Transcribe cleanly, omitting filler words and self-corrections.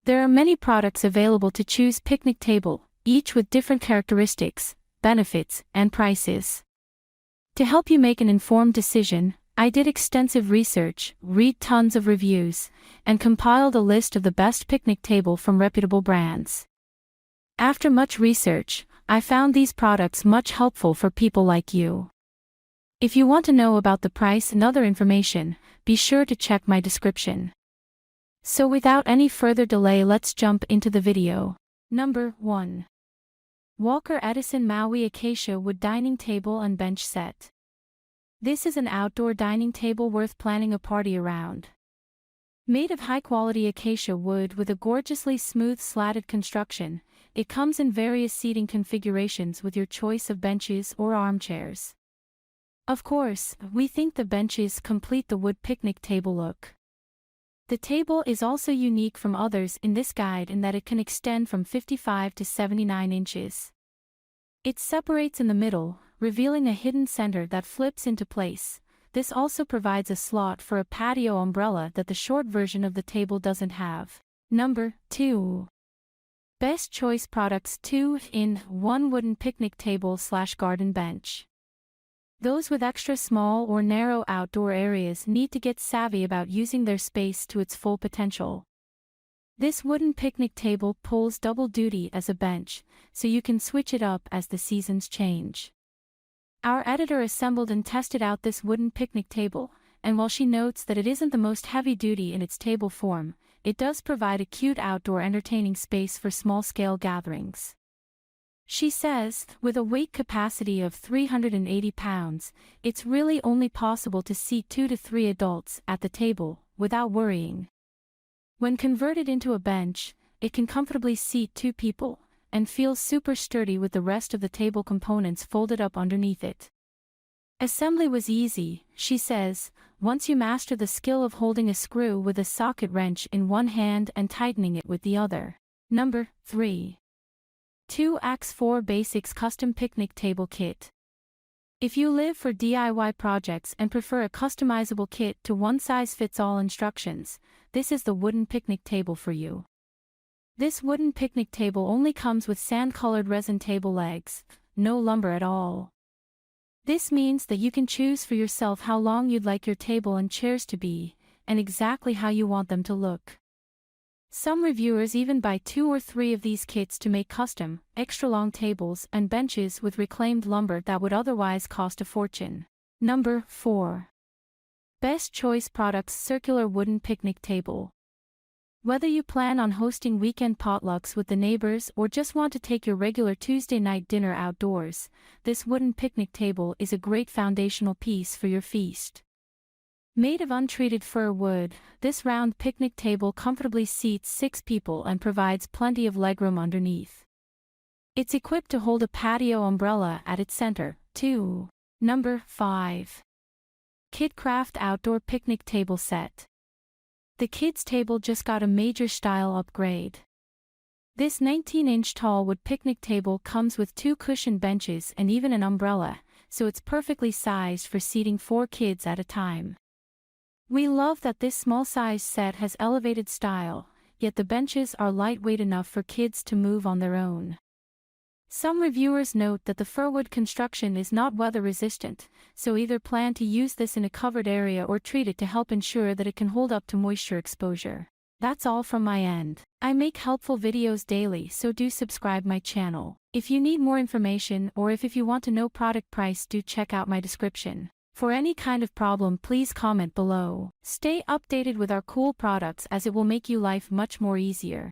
There are many products available to choose picnic table, each with different characteristics, benefits, and prices. To help you make an informed decision, I did extensive research, read tons of reviews, and compiled a list of the best picnic table from reputable brands. After much research, I found these products much helpful for people like you. If you want to know about the price and other information, be sure to check my description. So without any further delay, let's jump into the video. Number 1. Walker Edison Maui Acacia Wood Dining Table and Bench Set. This is an outdoor dining table worth planning a party around. Made of high-quality acacia wood with a gorgeously smooth slatted construction, it comes in various seating configurations with your choice of benches or armchairs. Of course, we think the benches complete the wood picnic table look. The table is also unique from others in this guide in that it can extend from 55 to 79 inches. It separates in the middle, revealing a hidden center that flips into place. This also provides a slot for a patio umbrella that the short version of the table doesn't have. Number 2. Best Choice Products 2-in-1 Wooden Picnic Table/Garden Bench. Those with extra small or narrow outdoor areas need to get savvy about using their space to its full potential. This wooden picnic table pulls double duty as a bench, so you can switch it up as the seasons change. Our editor assembled and tested out this wooden picnic table, and while she notes that it isn't the most heavy-duty in its table form, it does provide a cute outdoor entertaining space for small-scale gatherings. She says, with a weight capacity of 380 pounds, it's really only possible to seat 2 to 3 adults at the table, without worrying. When converted into a bench, it can comfortably seat 2 people, and feels super sturdy with the rest of the table components folded up underneath it. Assembly was easy, she says, once you master the skill of holding a screw with a socket wrench in one hand and tightening it with the other. Number 3. 2x4 Basics Custom Picnic Table Kit. If you live for DIY projects and prefer a customizable kit to one-size-fits-all instructions, this is the wooden picnic table for you. This wooden picnic table only comes with sand-colored resin table legs, no lumber at all. This means that you can choose for yourself how long you'd like your table and chairs to be, and exactly how you want them to look. Some reviewers even buy 2 or 3 of these kits to make custom, extra-long tables and benches with reclaimed lumber that would otherwise cost a fortune. Number 4. Best Choice Products Circular Wooden Picnic Table. Whether you plan on hosting weekend potlucks with the neighbors or just want to take your regular Tuesday night dinner outdoors, this wooden picnic table is a great foundational piece for your feast. Made of untreated fir wood, this round picnic table comfortably seats 6 people and provides plenty of legroom underneath. It's equipped to hold a patio umbrella at its center, too. Number 5. KidKraft Outdoor Picnic Table Set. The kids' table just got a major style upgrade. This 19-inch tall wood picnic table comes with 2 cushioned benches and even an umbrella, so it's perfectly sized for seating 4 kids at a time. We love that this small-size set has elevated style, yet the benches are lightweight enough for kids to move on their own. Some reviewers note that the firwood construction is not weather-resistant, so either plan to use this in a covered area or treat it to help ensure that it can hold up to moisture exposure. That's all from my end. I make helpful videos daily, so do subscribe my channel. If you need more information or if you want to know product price, do check out my description. For any kind of problem, please comment below. Stay updated with our cool products as it will make your life much more easier.